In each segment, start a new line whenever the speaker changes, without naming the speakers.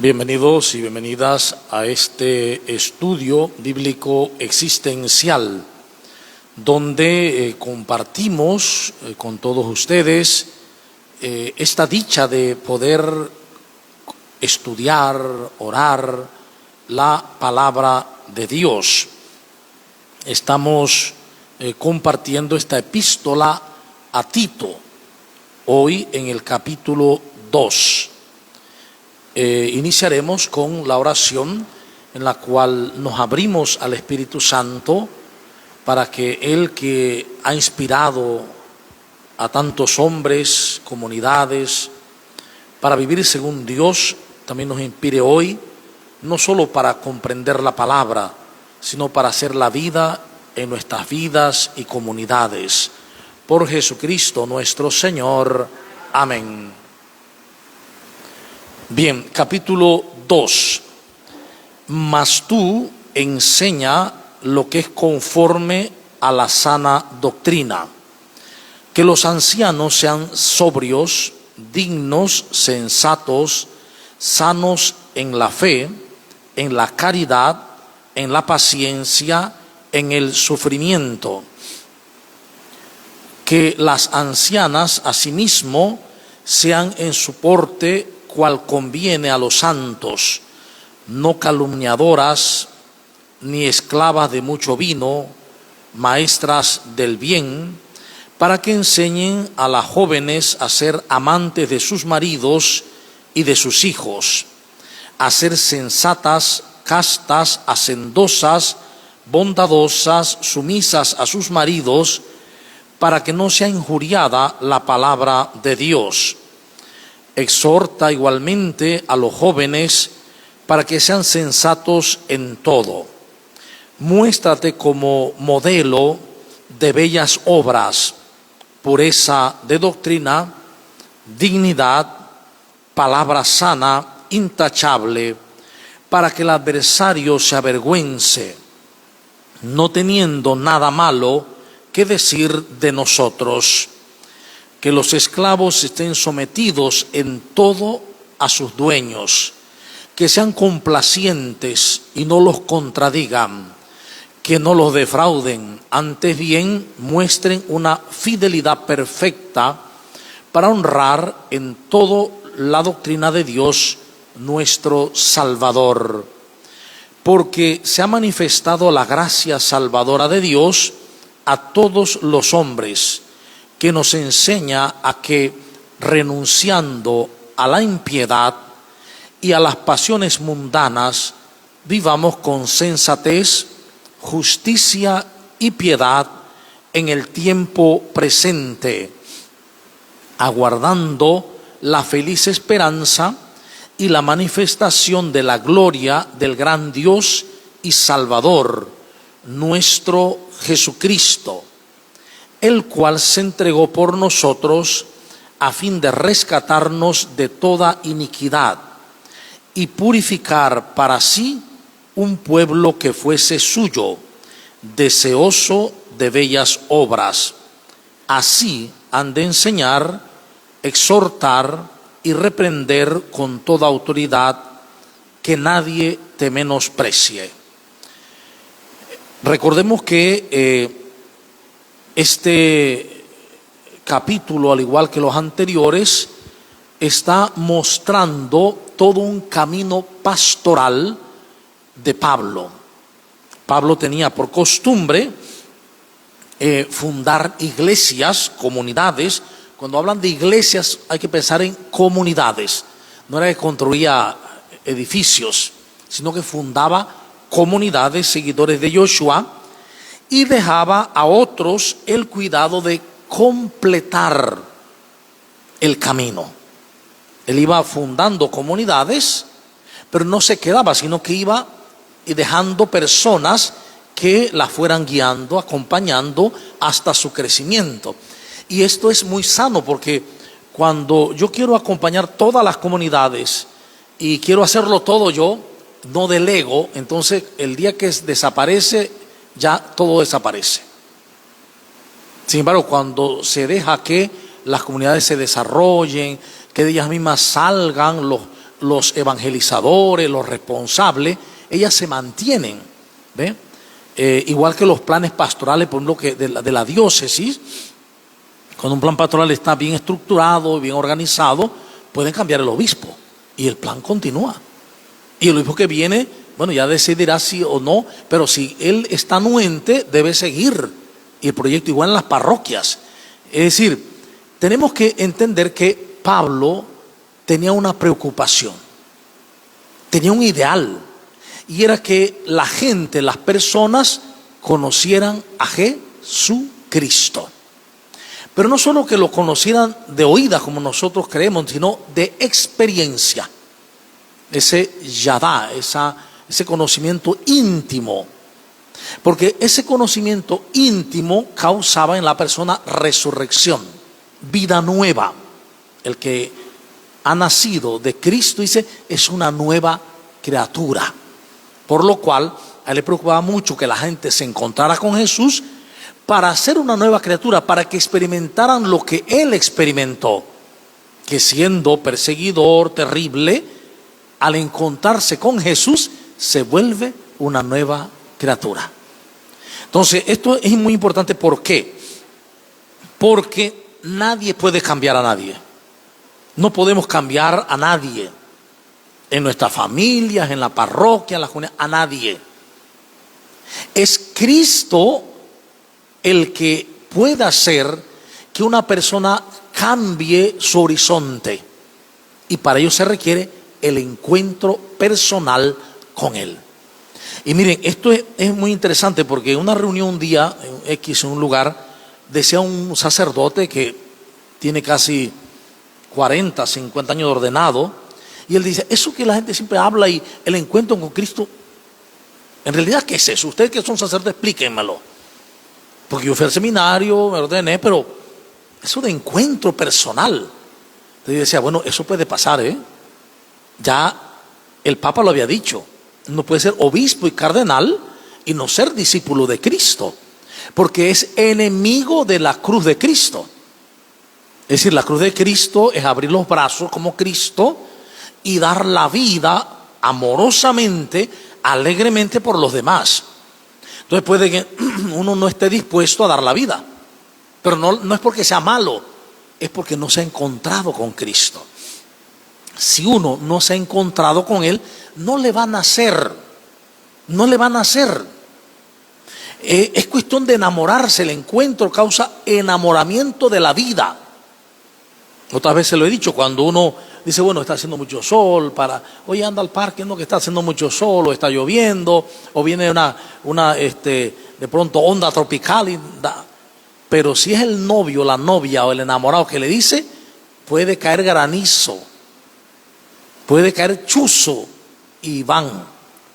Bienvenidos y bienvenidas a este estudio bíblico existencial, donde compartimos con todos ustedes esta dicha de poder estudiar, orar la palabra de Dios. Estamos compartiendo esta epístola a Tito, hoy en el capítulo 2. Iniciaremos con la oración en la cual nos abrimos al Espíritu Santo para que Él, que ha inspirado a tantos hombres, comunidades, para vivir según Dios, también nos inspire hoy, no solo para comprender la palabra, sino para hacer la vida en nuestras vidas y comunidades. Por Jesucristo nuestro Señor. Amén. Bien, capítulo 2. Mas tú enseña lo que es conforme a la sana doctrina, que los ancianos sean sobrios, dignos, sensatos, sanos en la fe, en la caridad, en la paciencia, en el sufrimiento. Que las ancianas asimismo sean en su porte cual conviene a los santos, no calumniadoras, ni esclavas de mucho vino, maestras del bien, para que enseñen a las jóvenes a ser amantes de sus maridos y de sus hijos, a ser sensatas, castas, hacendosas, bondadosas, sumisas a sus maridos, para que no sea injuriada la palabra de Dios. Exhorta igualmente a los jóvenes para que sean sensatos en todo. Muéstrate como modelo de bellas obras, pureza de doctrina, dignidad, palabra sana, intachable, para que el adversario se avergüence, no teniendo nada malo que decir de nosotros. Que los esclavos estén sometidos en todo a sus dueños, que sean complacientes y no los contradigan, que no los defrauden, antes bien muestren una fidelidad perfecta para honrar en todo la doctrina de Dios nuestro Salvador. Porque se ha manifestado la gracia salvadora de Dios a todos los hombres, que nos enseña a que, renunciando a la impiedad y a las pasiones mundanas, vivamos con sensatez, justicia y piedad en el tiempo presente, aguardando la feliz esperanza y la manifestación de la gloria del gran Dios y Salvador, nuestro Jesucristo, el cual se entregó por nosotros a fin de rescatarnos de toda iniquidad y purificar para sí un pueblo que fuese suyo, deseoso de bellas obras. Así han de enseñar, exhortar y reprender con toda autoridad, que nadie te menosprecie. Recordemos que este capítulo, al igual que los anteriores, está mostrando todo un camino pastoral de Pablo. Pablo tenía por costumbre fundar iglesias, comunidades. Cuando hablan de iglesias hay que pensar en comunidades. No era que construía edificios, sino que fundaba comunidades, seguidores de Joshua, y dejaba a otros el cuidado de completar el camino. Él iba fundando comunidades, pero no se quedaba, sino que iba dejando personas que la fueran guiando, acompañando hasta su crecimiento. Y esto es muy sano, porque cuando yo quiero acompañar todas las comunidades y quiero hacerlo todo yo, no delego, entonces el día que desaparece, ya todo desaparece. Sin embargo, cuando se deja que las comunidades se desarrollen, que de ellas mismas salgan los evangelizadores, los responsables, ellas se mantienen, ¿ve? Igual que los planes pastorales, por ejemplo, que de la diócesis, cuando un plan pastoral está bien estructurado, bien organizado, pueden cambiar el obispo y el plan continúa. Y el obispo que viene, bueno, ya decidirá sí o no, pero si él está anuente, debe seguir. Y el proyecto igual en las parroquias. Es decir, tenemos que entender que Pablo tenía una preocupación, tenía un ideal, y era que la gente, las personas, conocieran a Jesucristo. Pero no solo que lo conocieran de oídas como nosotros creemos, sino de experiencia. Ese yadá, ese conocimiento íntimo. Porque ese conocimiento íntimo causaba en la persona resurrección, vida nueva. El que ha nacido de Cristo, dice, es una nueva criatura. Por lo cual, a él le preocupaba mucho que la gente se encontrara con Jesús para ser una nueva criatura, para que experimentaran lo que él experimentó, que siendo perseguidor terrible, al encontrarse con Jesús, se vuelve una nueva criatura. Entonces, esto es muy importante. ¿Por qué? Porque nadie puede cambiar a nadie. No podemos cambiar a nadie. En nuestras familias, en la parroquia, en la comunidad, a nadie. Es Cristo el que puede hacer que una persona cambie su horizonte. Y para ello se requiere el encuentro personal con Él. Y miren, esto es muy interesante porque en una reunión un día, en X, en un lugar, decía un sacerdote que tiene casi 40, 50 años de ordenado, y él dice, eso que la gente siempre habla y el encuentro con Cristo, en realidad, ¿qué es eso? Ustedes que son sacerdotes, explíquenmelo. Porque yo fui al seminario, me ordené, pero eso de encuentro personal. Entonces yo decía, bueno, eso puede pasar, Ya el Papa lo había dicho. No puede ser obispo y cardenal y no ser discípulo de Cristo, porque es enemigo de la cruz de Cristo. Es decir, la cruz de Cristo es abrir los brazos como Cristo y dar la vida amorosamente, alegremente por los demás. Entonces puede que uno no esté dispuesto a dar la vida, pero no es porque sea malo, es porque no se ha encontrado con Cristo. Si uno no se ha encontrado con Él, no le van a hacer. Es cuestión de enamorarse. El encuentro causa enamoramiento de la vida. Otras veces lo he dicho, cuando uno dice, bueno, está haciendo mucho sol, oye, anda al parque, no, que está haciendo mucho sol, o está lloviendo, o viene de pronto onda tropical, pero si es el novio, la novia o el enamorado que le dice, puede caer granizo, puede caer chuzo y van,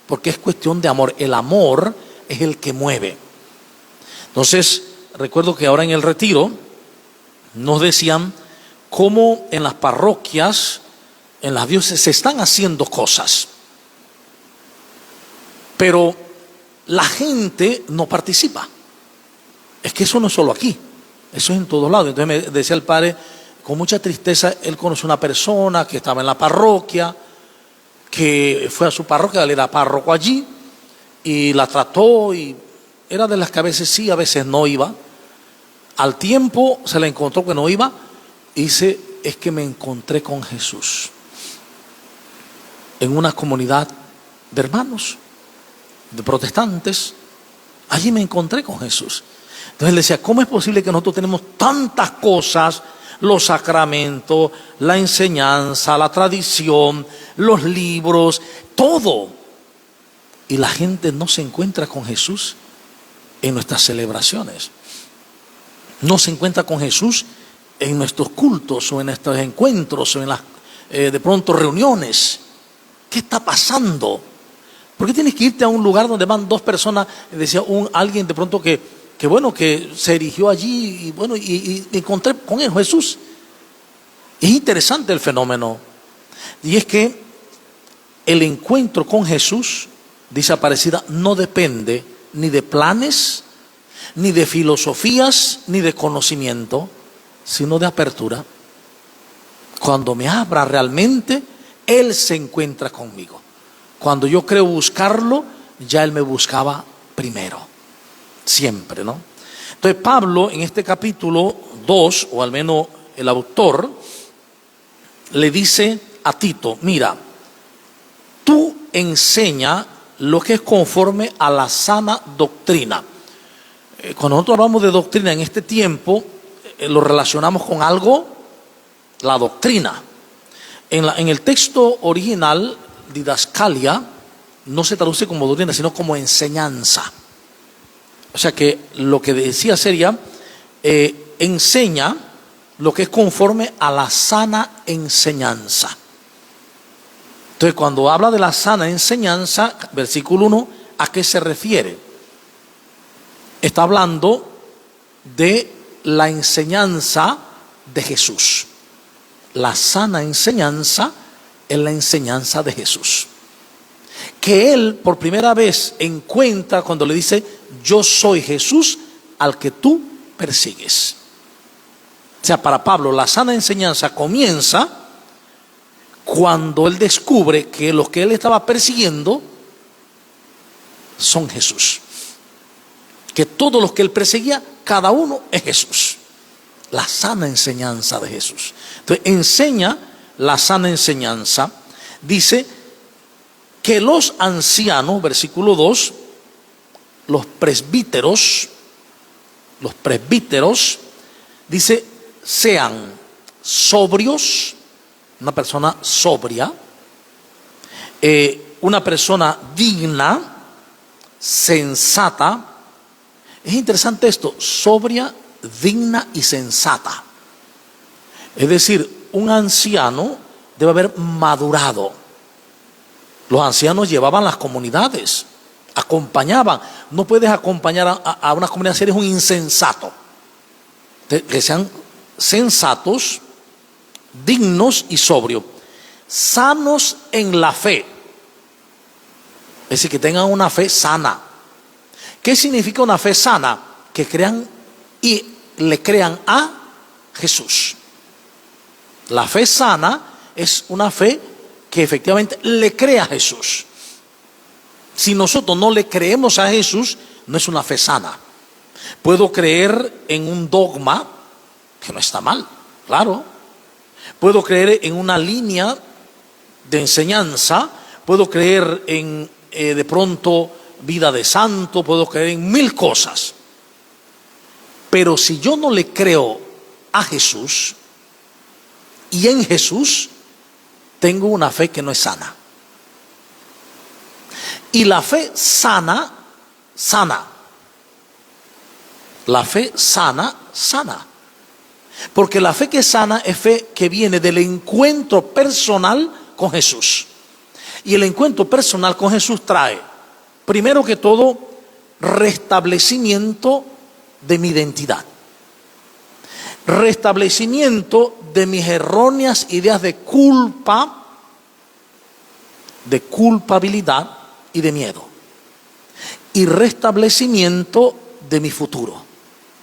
porque es cuestión de amor. El amor es el que mueve. Entonces, recuerdo que ahora en el retiro nos decían cómo en las parroquias, en las diócesis, se están haciendo cosas, pero la gente no participa. Es que eso no es solo aquí, eso es en todos lados. Entonces me decía el padre, con mucha tristeza, él conoce una persona que estaba en la parroquia, que fue a su parroquia, él era párroco allí, y la trató, y era de las que a veces sí, a veces no iba. Al tiempo se la encontró que no iba, y dice, es que me encontré con Jesús en una comunidad de hermanos, de protestantes. Allí me encontré con Jesús. Entonces él decía, ¿cómo es posible que nosotros tenemos tantas cosas, los sacramentos, la enseñanza, la tradición, los libros, todo, y la gente no se encuentra con Jesús en nuestras celebraciones? No se encuentra con Jesús en nuestros cultos o en nuestros encuentros o en las de pronto reuniones. ¿Qué está pasando? ¿Por qué tienes que irte a un lugar donde van dos personas? Decía alguien de pronto que se erigió allí y encontré con él, Jesús. Es interesante el fenómeno. Y es que el encuentro con Jesús, dice Aparecida, no depende ni de planes, ni de filosofías, ni de conocimiento, sino de apertura. Cuando me abra realmente Él se encuentra conmigo. Cuando yo creo buscarlo, ya Él me buscaba primero. Siempre, ¿no? Entonces Pablo en este capítulo 2, o al menos el autor, le dice a Tito: mira, tú enseña lo que es conforme a la sana doctrina. Cuando nosotros hablamos de doctrina en este tiempo, lo relacionamos con algo, la doctrina. En el texto original, didascalia, no se traduce como doctrina, sino como enseñanza. O sea que lo que decía sería, enseña lo que es conforme a la sana enseñanza. Entonces, cuando habla de la sana enseñanza, versículo 1, ¿a qué se refiere? Está hablando de la enseñanza de Jesús. La sana enseñanza es la enseñanza de Jesús, que Él por primera vez encuentra cuando le dice: yo soy Jesús al que tú persigues. O sea, para Pablo la sana enseñanza comienza cuando él descubre que los que él estaba persiguiendo son Jesús, que todos los que él perseguía, cada uno es Jesús. La sana enseñanza de Jesús. Entonces enseña la sana enseñanza. Dice que los ancianos, versículo 2, los presbíteros, dice, sean sobrios, una persona sobria, una persona digna, sensata. Es interesante esto: sobria, digna y sensata. Es decir, un anciano debe haber madurado. Los ancianos llevaban las comunidades, acompañaban. No puedes acompañar a una comunidad si eres un insensato. Que sean sensatos, dignos y sobrios, sanos en la fe. Es decir, que tengan una fe sana. ¿Qué significa una fe sana? Que crean y le crean a Jesús. La fe sana es una fe que efectivamente le crea a Jesús. Si nosotros no le creemos a Jesús, no es una fe sana. Puedo creer en un dogma, que no está mal, claro. Puedo creer en una línea de enseñanza, puedo creer en de pronto vida de santo, puedo creer en mil cosas. Pero si yo no le creo a Jesús y en Jesús, tengo una fe que no es sana. Y la fe sana. La fe sana. Porque la fe que es sana es fe que viene del encuentro personal con Jesús. Y el encuentro personal con Jesús trae, primero que todo, restablecimiento de mi identidad. Restablecimiento de mis erróneas ideas de culpa, de culpabilidad y de miedo. Y restablecimiento de mi futuro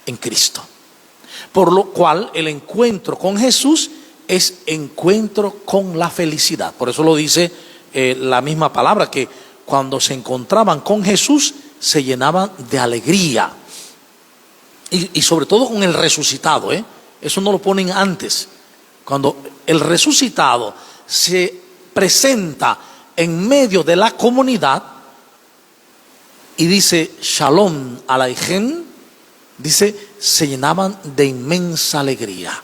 en Cristo. Por lo cual el encuentro con Jesús es encuentro con la felicidad. Por eso lo dice la misma palabra, que cuando se encontraban con Jesús se llenaban de alegría. Y sobre todo con el resucitado, eso no lo ponen antes. Cuando el resucitado se presenta en medio de la comunidad y dice Shalom Aleichem, dice, se llenaban de inmensa alegría.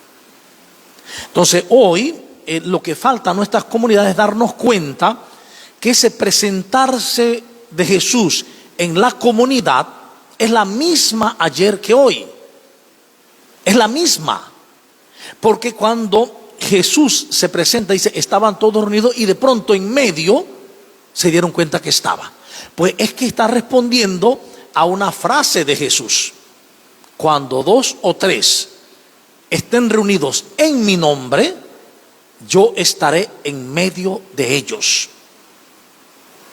Entonces hoy lo que falta a nuestras comunidades es darnos cuenta que ese presentarse de Jesús en la comunidad es la misma ayer que hoy. Es la misma. Porque cuando Jesús se presenta, dice, estaban todos reunidos y de pronto en medio se dieron cuenta que estaba. Pues es que está respondiendo a una frase de Jesús: cuando 2 o 3 estén reunidos en mi nombre, yo estaré en medio de ellos.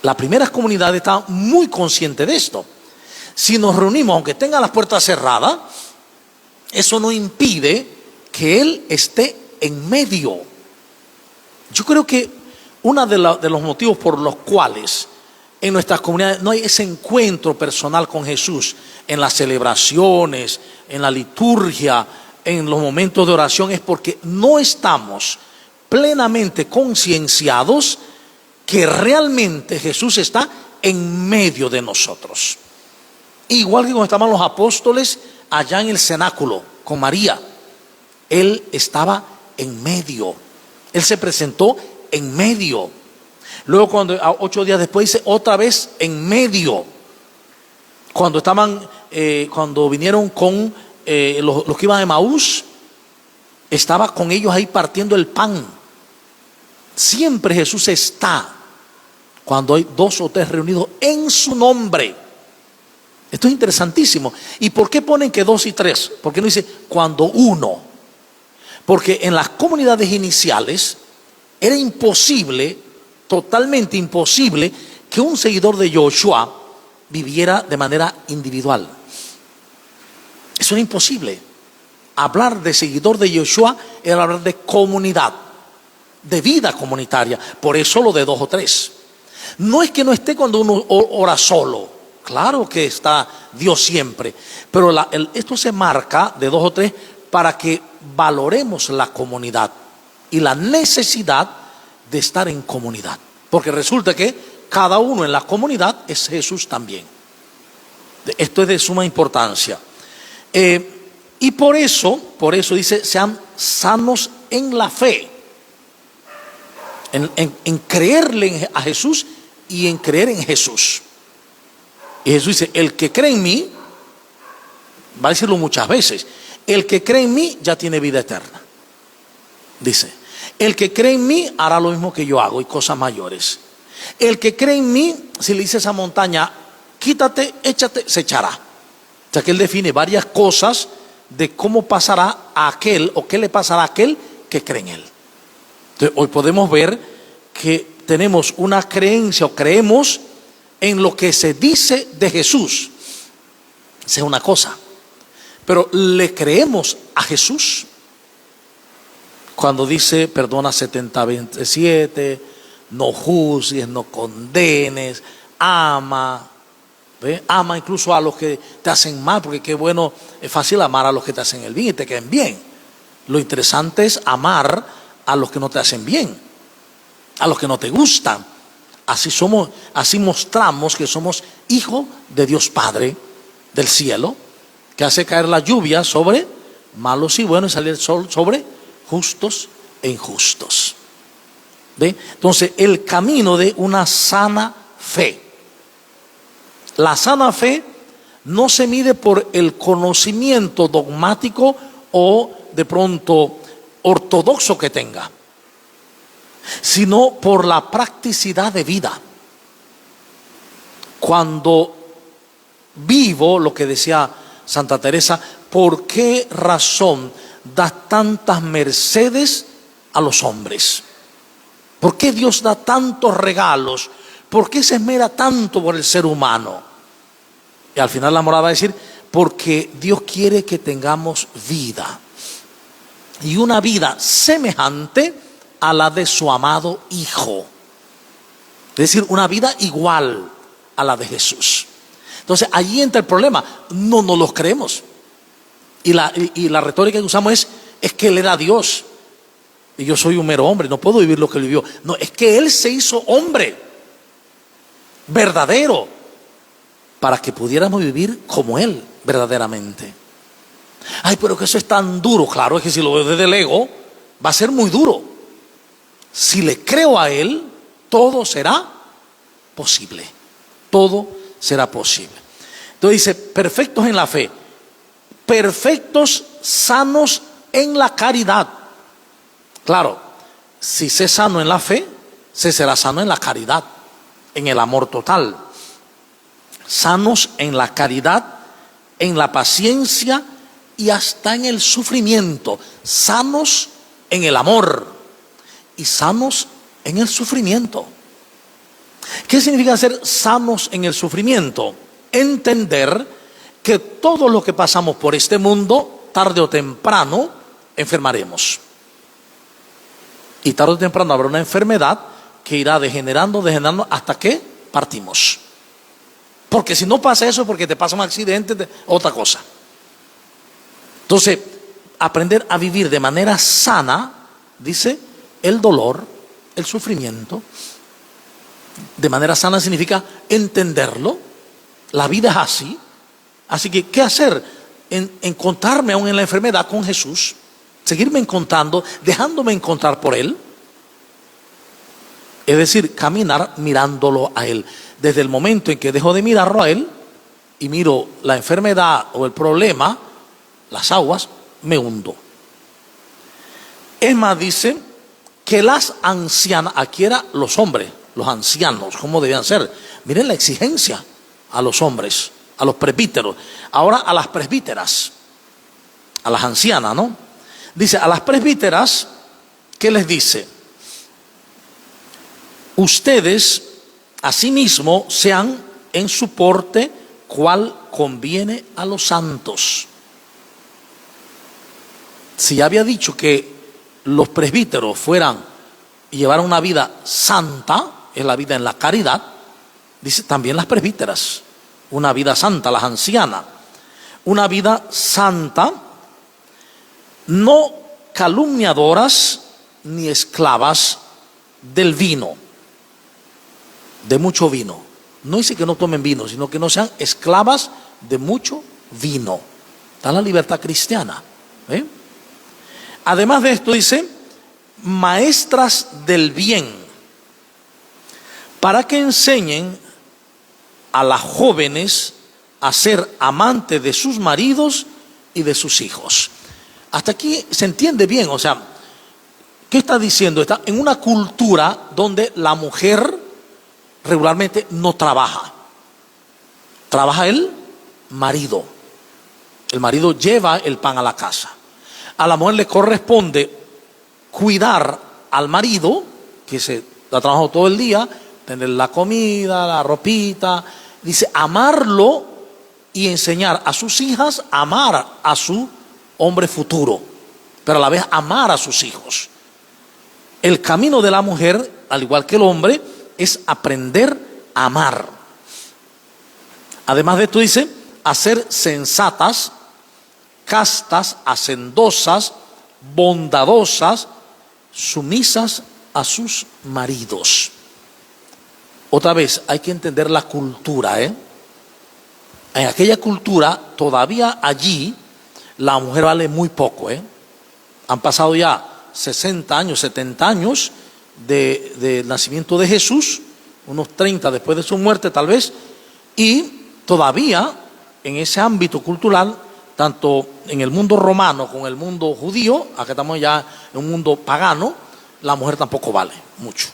La primera comunidad está muy consciente de esto. Si nos reunimos, aunque tengan las puertas cerradas, eso no impide que Él esté en medio. Yo creo que uno de los motivos por los cuales en nuestras comunidades no hay ese encuentro personal con Jesús, en las celebraciones, en la liturgia, en los momentos de oración, es porque no estamos plenamente concienciados que realmente Jesús está en medio de nosotros. Igual que cuando estaban los apóstoles allá en el cenáculo con María, Él estaba en medio, Él se presentó en medio. Luego, cuando 8 días después, dice otra vez en medio. Cuando cuando vinieron con los que iban a Emaús, estaba con ellos ahí partiendo el pan. Siempre Jesús está cuando hay 2 o 3 reunidos en su nombre. Esto es interesantísimo. ¿Y por qué ponen que 2 y 3? ¿Por qué no dice cuando 1? Porque en las comunidades iniciales era imposible, totalmente imposible, que un seguidor de Yoshua viviera de manera individual. Eso era imposible. Hablar de seguidor de Yoshua era hablar de comunidad, de vida comunitaria. Por eso lo de 2 o 3. No es que no esté cuando uno ora solo. Claro que está Dios siempre. Pero esto se marca de 2 o 3 para que valoremos la comunidad y la necesidad de estar en comunidad. Porque resulta que cada uno en la comunidad es Jesús también. Esto es de suma importancia. Y por eso dice, sean sanos en la fe. En creerle a Jesús y en creer en Jesús. Y Jesús dice, el que cree en mí, va a decirlo muchas veces, el que cree en mí ya tiene vida eterna. Dice, el que cree en mí hará lo mismo que yo hago y cosas mayores. El que cree en mí, si le dice a esa montaña, quítate, échate, se echará. O sea que él define varias cosas de cómo pasará a aquel o qué le pasará a aquel que cree en él. Entonces, hoy podemos ver que tenemos una creencia o creemos en lo que se dice de Jesús. Esa es una cosa. Pero ¿le creemos a Jesús? Cuando dice, perdona 70-27, no juzgues, no condenes, ama. ¿Ve? Ama incluso a los que te hacen mal, porque qué bueno, es fácil amar a los que te hacen el bien y te queden bien. Lo interesante es amar a los que no te hacen bien, a los que no te gustan. Así mostramos que somos hijos de Dios Padre del cielo, que hace caer la lluvia sobre malos y buenos y salir el sol sobre justos e injustos. ¿Ve? Entonces, el camino de una sana fe. La sana fe no se mide por el conocimiento dogmático o de pronto ortodoxo que tenga, sino por la practicidad de vida. Cuando vivo, lo que decía Santa Teresa, ¿por qué razón da tantas mercedes a los hombres? ¿Por qué Dios da tantos regalos? ¿Por qué se esmera tanto por el ser humano? Y al final la morada va a decir, porque Dios quiere que tengamos vida. Y una vida semejante a la de su amado Hijo. Es decir, una vida igual a la de Jesús. Entonces, allí entra el problema. No nos los creemos. Y la retórica que usamos es que Él era Dios. Y yo soy un mero hombre, no puedo vivir lo que Él vivió. No, es que Él se hizo hombre. Verdadero. Para que pudiéramos vivir como Él, verdaderamente. Ay, pero que eso es tan duro. Claro, es que si lo veo desde el ego, va a ser muy duro. Si le creo a Él, todo será posible. Todo será posible. Entonces dice, perfectos en la fe, perfectos, sanos en la caridad. Claro, si sé sano en la fe, se será sano en la caridad, en el amor total. Sanos en la caridad, en la paciencia y hasta en el sufrimiento. Sanos en el amor y sanos en el sufrimiento. ¿Qué significa ser sanos en el sufrimiento? Entender que todo lo que pasamos por este mundo, tarde o temprano, enfermaremos. Y tarde o temprano habrá una enfermedad que irá degenerando, hasta que partimos. Porque si no pasa eso, porque te pasa un accidente, otra cosa. Entonces, aprender a vivir de manera sana, dice, el dolor, el sufrimiento. De manera sana significa entenderlo. La vida es así. Así que, ¿qué hacer? Encontrarme aún en la enfermedad con Jesús. Seguirme encontrando, dejándome encontrar por Él. Es decir, caminar mirándolo a Él. Desde el momento en que dejo de mirarlo a Él y miro la enfermedad o el problema, las aguas, me hundo. Es más, dice que las ancianas, aquí eran los hombres, los ancianos, ¿cómo debían ser? Miren la exigencia a los hombres, a los presbíteros. Ahora a las presbíteras, a las ancianas, ¿no? Dice, a las presbíteras, ¿qué les dice? Ustedes, asimismo, sean en su porte cual conviene a los santos. Si ya había dicho que los presbíteros fueran y llevaran una vida santa, es la vida en la caridad, dice también las presbíteras, una vida santa, las ancianas, una vida santa, no calumniadoras ni esclavas del vino, de mucho vino. No dice que no tomen vino, sino que no sean esclavas de mucho vino. Está la libertad cristiana. Además de esto dice, maestras del bien, para que enseñen a las jóvenes a ser amantes de sus maridos y de sus hijos. Hasta aquí se entiende bien, o sea, ¿qué está diciendo? Está en una cultura donde la mujer regularmente no trabaja. Trabaja el marido. El marido lleva el pan a la casa. A la mujer le corresponde cuidar al marido, que se ha trabajado todo el día, tener la comida, la ropita. Dice, amarlo y enseñar a sus hijas a amar a su hombre futuro, pero a la vez amar a sus hijos. El camino de la mujer, al igual que el hombre, es aprender a amar. Además de esto dice, a ser sensatas, castas, hacendosas, bondadosas, sumisas a sus maridos. Otra vez, hay que entender la cultura, En aquella cultura, todavía allí, la mujer vale muy poco, Han pasado ya 60 años, 70 años del nacimiento de Jesús, unos 30 después de su muerte tal vez, y todavía en ese ámbito cultural, tanto en el mundo romano como en el mundo judío, acá estamos ya en un mundo pagano, la mujer tampoco vale mucho.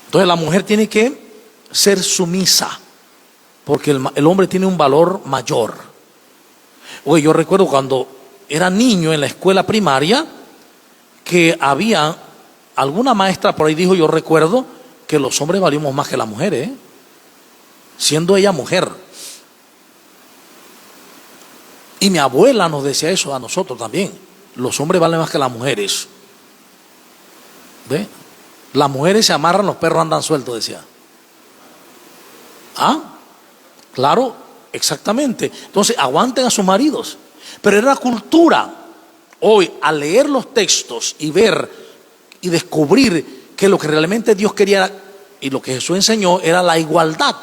Entonces la mujer tiene que ser sumisa, porque el hombre tiene un valor mayor. Oye, yo recuerdo cuando era niño en la escuela primaria, que había alguna maestra por ahí dijo, yo recuerdo, que los hombres valíamos más que las mujeres, siendo ella mujer. Y mi abuela nos decía eso a nosotros también. Los hombres valen más que las mujeres. ¿Ve? Las mujeres se amarran, los perros andan sueltos, decía. ¿Ah? Claro, exactamente. Entonces, aguanten a sus maridos. Pero era la cultura. Hoy, al leer los textos y ver y descubrir que lo que realmente Dios quería y lo que Jesús enseñó era la igualdad.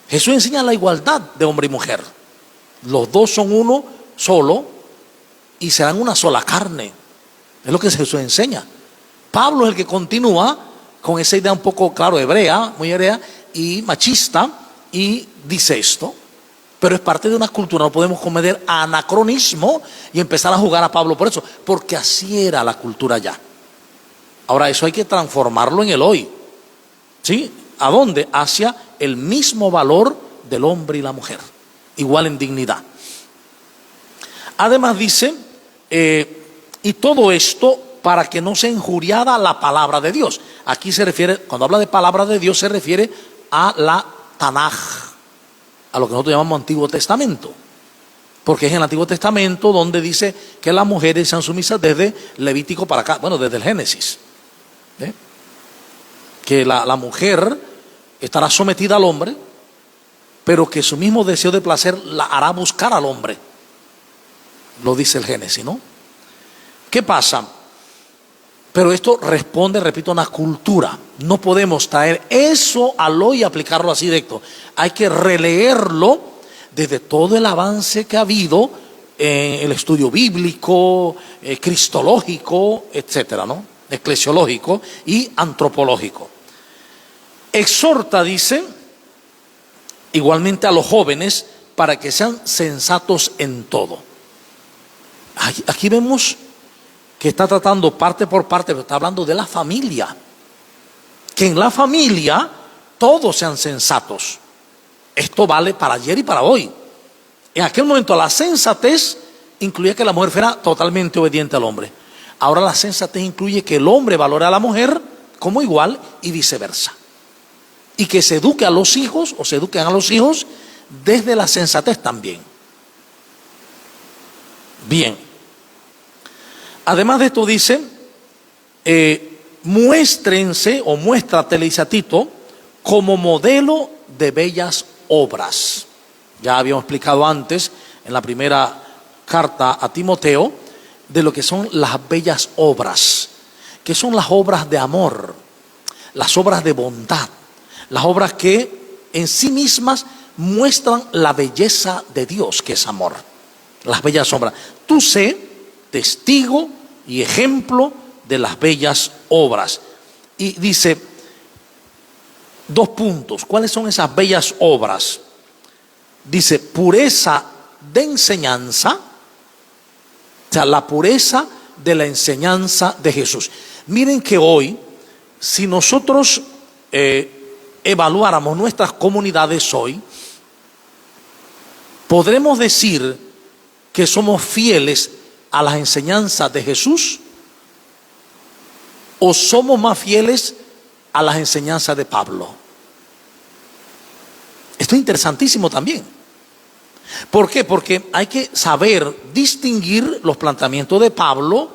Jesús enseña la igualdad de hombre y mujer. Los dos son uno solo y serán una sola carne. Es lo que Jesús enseña. Pablo es el que continúa con esa idea un poco, claro, hebrea, muy hebrea y machista, y dice esto. Pero es parte de una cultura, no podemos cometer anacronismo y empezar a jugar a Pablo por eso, porque así era la cultura ya. Ahora eso hay que transformarlo en el hoy. ¿Sí? ¿A dónde? Hacia el mismo valor del hombre y la mujer, igual en dignidad. Además dice, y todo esto para que no sea injuriada la palabra de Dios. Aquí se refiere, cuando habla de palabra de Dios, se refiere a la Tanaj, a lo que nosotros llamamos Antiguo Testamento, porque es en el Antiguo Testamento donde dice que las mujeres sean sumisas desde Levítico para acá, bueno, desde el Génesis. que la mujer estará sometida al hombre, pero que su mismo deseo de placer la hará buscar al hombre. Lo dice el Génesis, ¿no? ¿Qué pasa? Pero esto responde, repito, a una cultura. No podemos traer eso al hoy y aplicarlo así directo. Hay que releerlo desde todo el avance que ha habido en el estudio bíblico, cristológico, etcétera, ¿no? Eclesiológico y antropológico. Exhorta, dice, igualmente a los jóvenes para que sean sensatos en todo. Aquí vemos que está tratando parte por parte, pero está hablando de la familia. Que en la familia todos sean sensatos. Esto vale para ayer y para hoy. En aquel momento la sensatez incluía que la mujer fuera totalmente obediente al hombre. Ahora la sensatez incluye que el hombre valore a la mujer como igual y viceversa. Y que se eduque a los hijos o se eduquen a los hijos desde la sensatez también. Bien. Además de esto dice, muéstrense o muéstrate, le dice a Tito, como modelo de bellas obras. Ya habíamos explicado antes en la primera carta a Timoteo de lo que son las bellas obras, que son las obras de amor, las obras de bondad, las obras que en sí mismas muestran la belleza de Dios, que es amor. Las bellas obras. Tú sé testigo y ejemplo de las bellas obras. Y dice, 2 puntos. ¿Cuáles son esas bellas obras? Dice, pureza de enseñanza, o sea, la pureza de la enseñanza de Jesús. Miren que hoy, si nosotros evaluáramos nuestras comunidades hoy, podremos decir que somos fieles a las enseñanzas de Jesús o somos más fieles a las enseñanzas de Pablo. Esto es interesantísimo también. ¿Por qué? Porque hay que saber distinguir los planteamientos de Pablo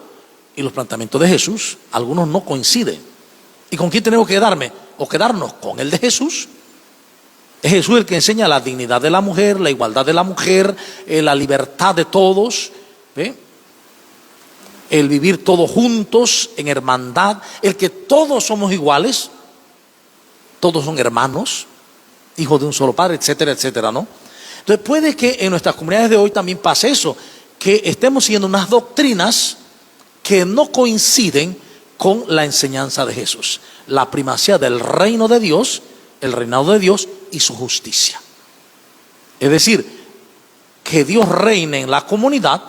y los planteamientos de Jesús. Algunos no coinciden. ¿Y con quién tenemos que quedarnos? Con el de Jesús. Es Jesús el que enseña la dignidad de la mujer, la igualdad de la mujer, la libertad de todos, ¿ve? El vivir todos juntos en hermandad, el que todos somos iguales, todos son hermanos, hijos de un solo padre, etcétera, etcétera, ¿no? Entonces puede que en nuestras comunidades de hoy también pase eso, que estemos siguiendo unas doctrinas que no coinciden con la enseñanza de Jesús. La primacía del reino de Dios, el reinado de Dios y su justicia. Es decir, que Dios reine en la comunidad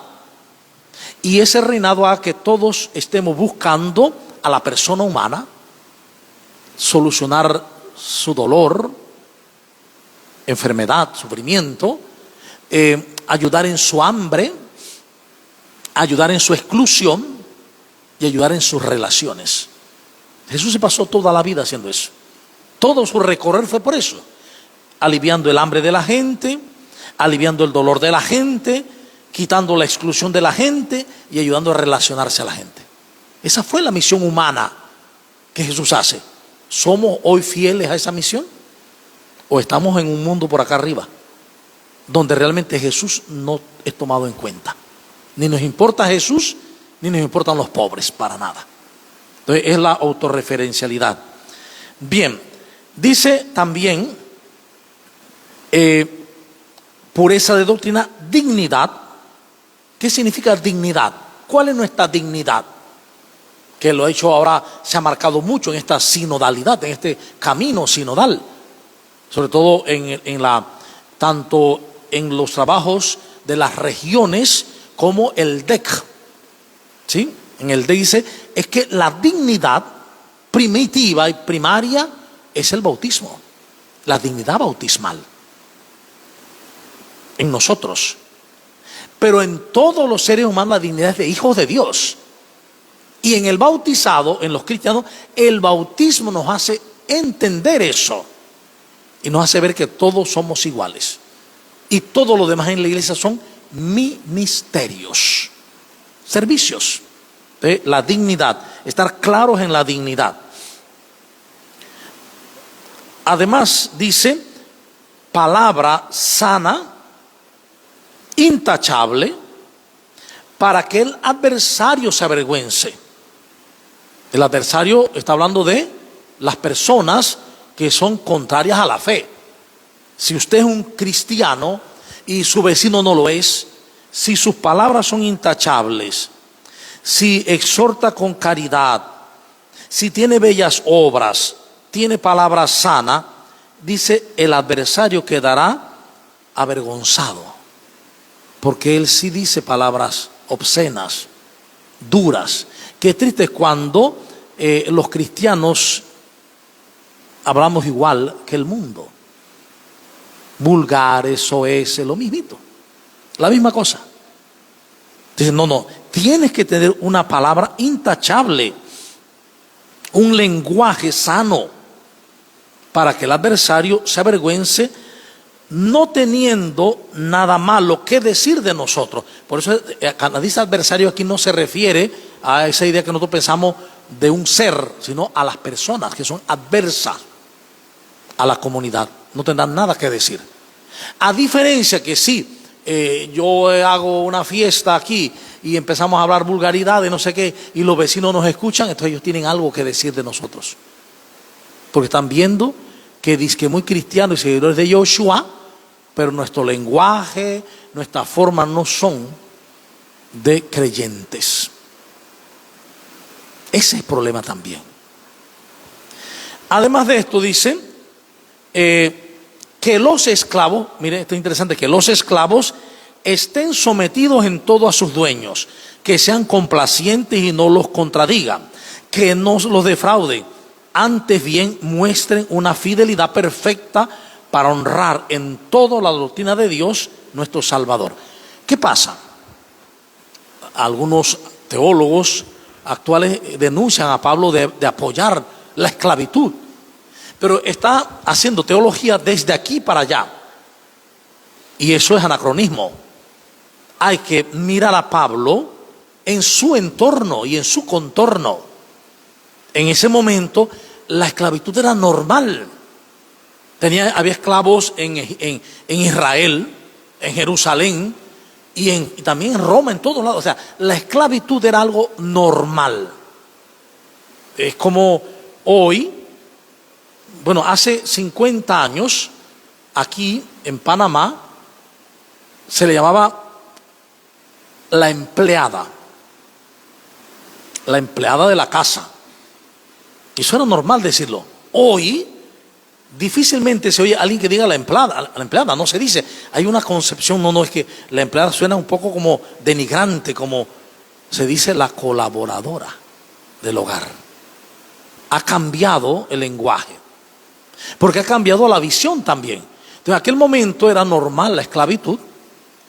y ese reinado haga que todos estemos buscando a la persona humana, solucionar su dolor, enfermedad, sufrimiento, ayudar en su hambre, ayudar en su exclusión y ayudar en sus relaciones. Jesús se pasó toda la vida haciendo eso. Todo su recorrer fue por eso, aliviando el hambre de la gente, aliviando el dolor de la gente, quitando la exclusión de la gente y ayudando a relacionarse a la gente. Esa fue la misión humana que Jesús hace. ¿Somos hoy fieles a esa misión? ¿O estamos en un mundo por acá arriba, donde realmente Jesús no es tomado en cuenta? Ni nos importa Jesús, ni nos importan los pobres, para nada. Entonces es la autorreferencialidad. Bien, dice también pureza de doctrina, dignidad. ¿Qué significa dignidad? ¿Cuál es nuestra dignidad? Que lo ha hecho ahora, se ha marcado mucho en esta sinodalidad, en este camino sinodal. Sobre todo tanto en los trabajos de las regiones como el DEC. ¿Sí? En el DEC dice, es que la dignidad primitiva y primaria es el bautismo. La dignidad bautismal. En nosotros. Pero en todos los seres humanos la dignidad es de hijos de Dios. Y en el bautizado, en los cristianos, el bautismo nos hace entender eso. Y nos hace ver que todos somos iguales. Y todo lo demás en la iglesia son ministerios, servicios. La dignidad, estar claros en la dignidad. Además dice, palabra sana, intachable, para que el adversario se avergüence. El adversario está hablando de las personas que son contrarias a la fe. Si usted es un cristiano y su vecino no lo es, si sus palabras son intachables, si exhorta con caridad, si tiene bellas obras, tiene palabra sana, dice, el adversario quedará avergonzado, porque él sí dice palabras obscenas, duras. Qué triste es cuando los cristianos hablamos igual que el mundo, vulgares, soeces, lo mismito, la misma cosa. Dicen, no, tienes que tener una palabra intachable, un lenguaje sano, para que el adversario se avergüence, no teniendo nada malo que decir de nosotros. Por eso cuando dice adversario aquí no se refiere a esa idea que nosotros pensamos de un ser, sino a las personas que son adversas a la comunidad. No tendrán nada que decir. A diferencia que sí, yo hago una fiesta aquí y empezamos a hablar vulgaridad de no sé qué, y los vecinos nos escuchan, entonces ellos tienen algo que decir de nosotros. Porque están viendo que dice que muy cristianos y seguidores de Yoshua, pero nuestro lenguaje, nuestra forma no son de creyentes. Ese es el problema también. Además de esto dice que los esclavos, mire, esto es interesante, que los esclavos estén sometidos en todo a sus dueños, que sean complacientes y no los contradigan, que no los defrauden, antes bien muestren una fidelidad perfecta para honrar en todo la doctrina de Dios, nuestro Salvador. ¿Qué pasa? Algunos teólogos actuales denuncian a Pablo de apoyar la esclavitud, pero está haciendo teología desde aquí para allá, y eso es anacronismo. Hay que mirar a Pablo en su entorno y en su contorno. En ese momento la esclavitud era normal. Había esclavos en Israel, en Jerusalén y también en Roma, en todos lados. O sea, la esclavitud era algo normal. Es como hoy, bueno, hace 50 años, aquí en Panamá, se le llamaba la empleada de la casa. Eso era normal decirlo. Hoy difícilmente se oye a alguien que diga la empleada, no se dice. Hay una concepción, no, es que la empleada suena un poco como denigrante, como se dice la colaboradora del hogar. Ha cambiado el lenguaje, porque ha cambiado la visión también. Entonces, en aquel momento era normal la esclavitud.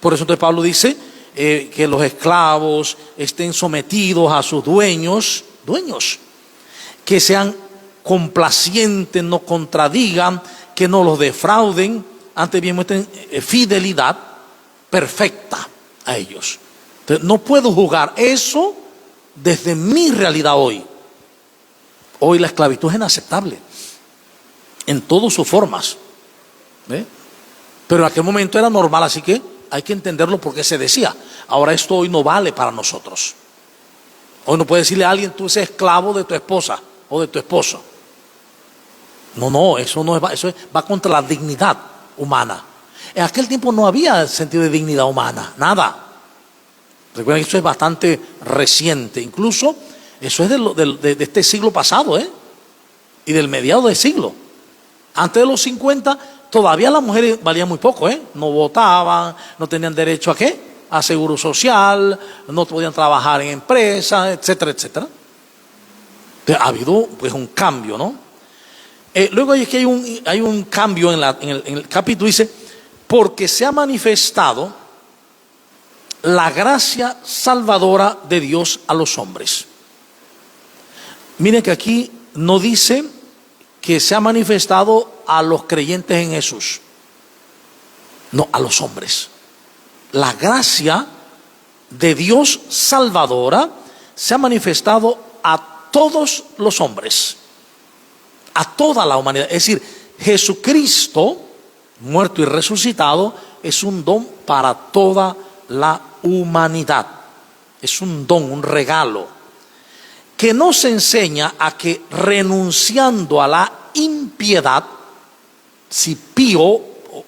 Por eso entonces Pablo dice que los esclavos estén sometidos a sus dueños, que sean complacientes, no contradigan, que no los defrauden, antes bien muestren fidelidad perfecta a ellos. Entonces, no puedo juzgar eso desde mi realidad hoy. Hoy la esclavitud es inaceptable en todas sus formas, ¿ve? Pero en aquel momento era normal, así que hay que entenderlo porque se decía. Ahora esto hoy no vale para nosotros. Hoy no puedes decirle a alguien, tú eres esclavo de tu esposa o de tu esposo. No, eso no es, eso va contra la dignidad humana. En aquel tiempo no había sentido de dignidad humana, nada. Recuerden que eso es bastante reciente, incluso eso es de este siglo pasado, y del mediado del siglo. Antes de los 50 todavía las mujeres valían muy poco, no votaban, no tenían derecho a ¿qué? A seguro social, no podían trabajar en empresas, etcétera, etcétera. Entonces, ha habido pues un cambio, ¿no? Luego es que hay un cambio en el capítulo, dice, porque se ha manifestado la gracia salvadora de Dios a los hombres. Miren que aquí no dice que se ha manifestado a los creyentes en Jesús, no, a los hombres. La gracia de Dios salvadora se ha manifestado a todos los hombres, a toda la humanidad. Es decir, Jesucristo, muerto y resucitado, es un don para toda la humanidad. Es un don, un regalo, que nos enseña a que renunciando a la impiedad, si Pío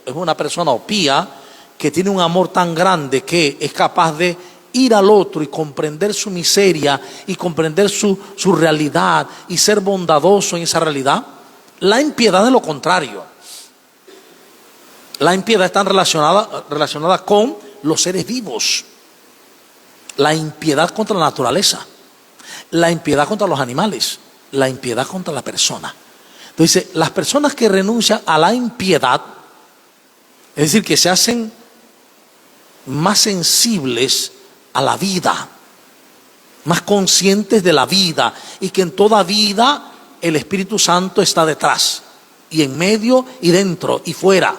es una persona pía que tiene un amor tan grande que es capaz de ir al otro y comprender su miseria y comprender su realidad y ser bondadoso en esa realidad, la impiedad es lo contrario. La impiedad está relacionada con los seres vivos. La impiedad contra la naturaleza, la impiedad contra los animales, la impiedad contra la persona. Entonces, las personas que renuncian a la impiedad, es decir, que se hacen más sensibles a la vida, más conscientes de la vida, y que en toda vida el Espíritu Santo está detrás, y en medio, y dentro, y fuera,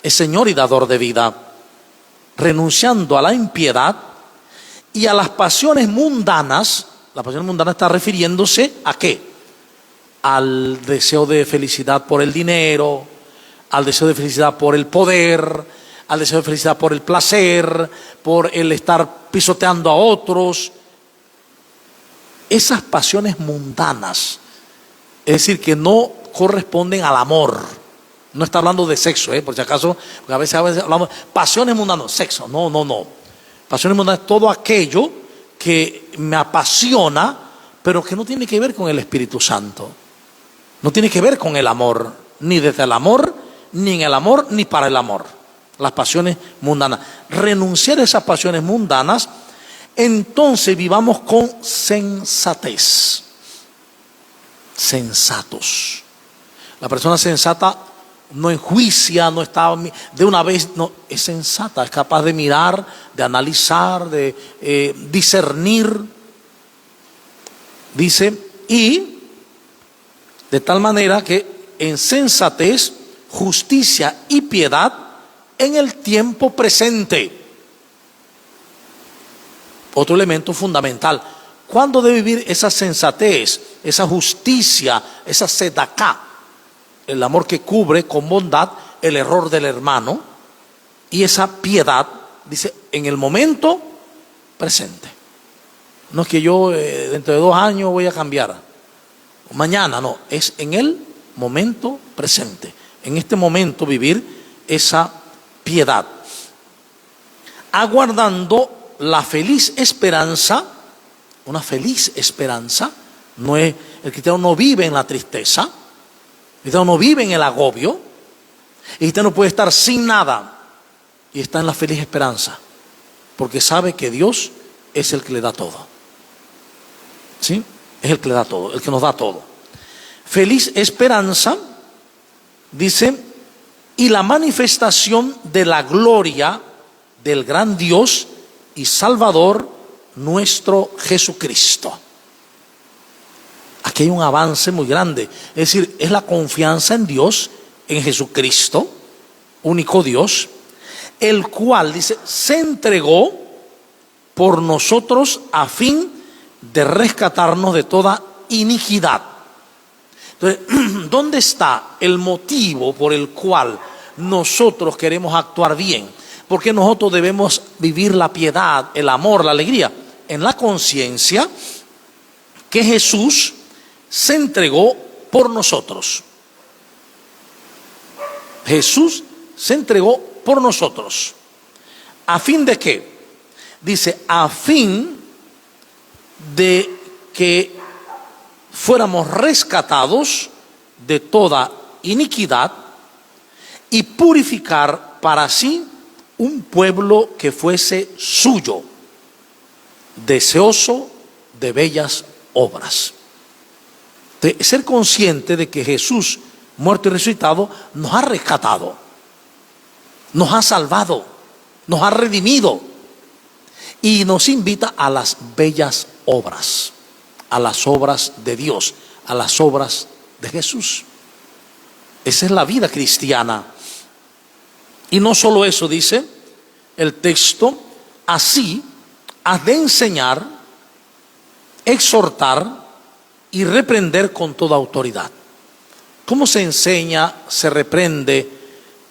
es Señor y dador de vida. Renunciando a la impiedad y a las pasiones mundanas. La pasión mundana está refiriéndose ¿a qué? Al deseo de felicidad por el dinero, al deseo de felicidad por el poder, al deseo de felicidad por el placer, por el estar pisoteando a otros. Esas pasiones mundanas, es decir, que no corresponden al amor. No está hablando de sexo, por si acaso, porque a veces hablamos pasiones mundanas, sexo, no. Pasiones mundanas es todo aquello que me apasiona, pero que no tiene que ver con el Espíritu Santo. No tiene que ver con el amor, ni desde el amor, ni en el amor, ni para el amor. Las pasiones mundanas. Renunciar a esas pasiones mundanas, entonces vivamos con sensatez. Sensatos. La persona sensata no enjuicia, no está de una vez, no, es sensata, es capaz de mirar, de analizar, de discernir. Dice, y de tal manera que en sensatez, justicia y piedad en el tiempo presente. Otro elemento fundamental. ¿Cuándo debe vivir esa sensatez, esa justicia, esa sedacá? El amor que cubre con bondad el error del hermano, y esa piedad, dice, en el momento presente. No es que yo dentro de 2 años voy a cambiar, mañana, no, es en el momento presente. En este momento vivir esa piedad, aguardando la feliz esperanza. Una feliz esperanza, no es, el cristiano no vive en la tristeza, el cristiano no vive en el agobio, el cristiano puede estar sin nada y está en la feliz esperanza, porque sabe que Dios es el que le da todo. ¿Sí? Es el que le da todo, el que nos da todo. Feliz esperanza, dice, y la manifestación de la gloria del gran Dios y Salvador nuestro Jesucristo. Aquí hay un avance muy grande, es decir, es la confianza en Dios, en Jesucristo, único Dios, el cual, dice, se entregó por nosotros a fin de rescatarnos de toda iniquidad. Entonces, ¿dónde está el motivo por el cual nosotros queremos actuar bien? Porque nosotros debemos vivir la piedad, el amor, la alegría, en la conciencia que Jesús se entregó por nosotros. Jesús se entregó por nosotros. ¿A fin de qué? Dice, a fin de que fuéramos rescatados de toda iniquidad y purificar para sí un pueblo que fuese suyo, deseoso de bellas obras. De ser consciente de que Jesús, muerto y resucitado, nos ha rescatado, nos ha salvado, nos ha redimido y nos invita a las bellas obras, a las obras de Dios, a las obras de Jesús. Esa es la vida cristiana. Y no solo eso, dice el texto, así has de enseñar, exhortar y reprender con toda autoridad. ¿Cómo se enseña, se reprende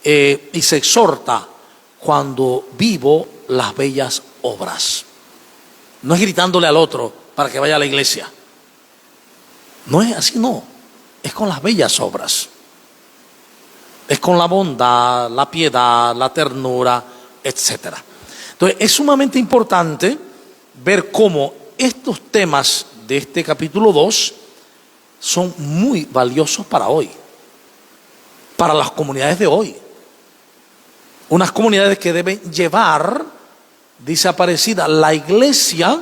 y se exhorta? Cuando vivo las bellas obras. No es gritándole al otro para que vaya a la iglesia. No es así, no. Es con las bellas obras. Es con la bondad, la piedad, la ternura, etc. Entonces es sumamente importante ver cómo estos temas de este capítulo 2 son muy valiosos para hoy, para las comunidades de hoy. Unas comunidades que deben llevar, dice Aparecida, la iglesia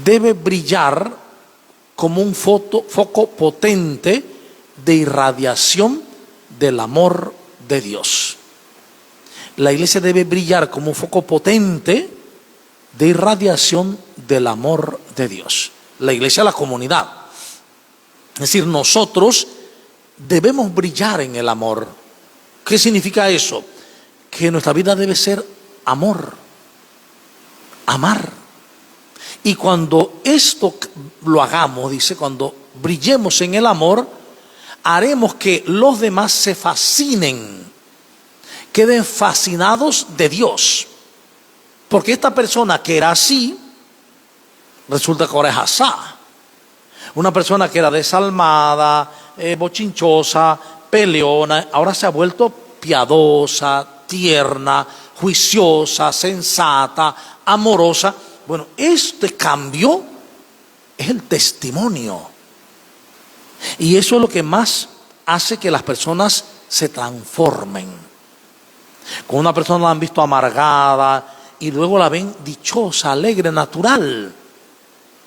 debe brillar como un foco potente de irradiación del amor de Dios. La iglesia debe brillar como un foco potente de irradiación del amor de Dios. La iglesia, la comunidad. Es decir, nosotros debemos brillar en el amor. ¿Qué significa eso? Que nuestra vida debe ser amor, amar. Y cuando esto lo hagamos, dice, cuando brillemos en el amor, haremos que los demás se fascinen, queden fascinados de Dios. Porque esta persona que era así, resulta que ahora es asá. Una persona que era desalmada, bochinchosa, peleona, ahora se ha vuelto piadosa, tierna, juiciosa, sensata, amorosa. Bueno, este cambio es el testimonio. Y eso es lo que más hace que las personas se transformen. Con una persona la han visto amargada y luego la ven dichosa, alegre, natural.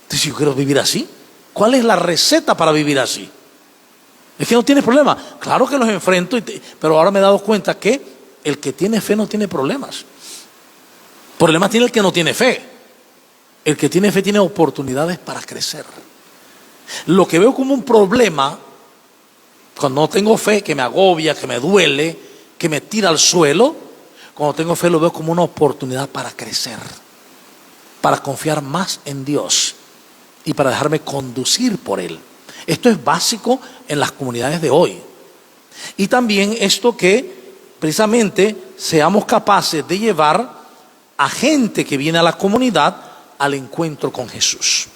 Entonces, yo quiero vivir así. ¿Cuál es la receta para vivir así? Es que no tienes problema. Claro que los enfrento, pero ahora me he dado cuenta que el que tiene fe no tiene problemas. Problemas tiene el que no tiene fe. El que tiene fe tiene oportunidades para crecer. Lo que veo como un problema, cuando no tengo fe, que me agobia, que me duele, que me tira al suelo, cuando tengo fe lo veo como una oportunidad para crecer, para confiar más en Dios y para dejarme conducir por Él. Esto es básico en las comunidades de hoy. Y también esto que precisamente seamos capaces de llevar a gente que viene a la comunidad al encuentro con Jesús.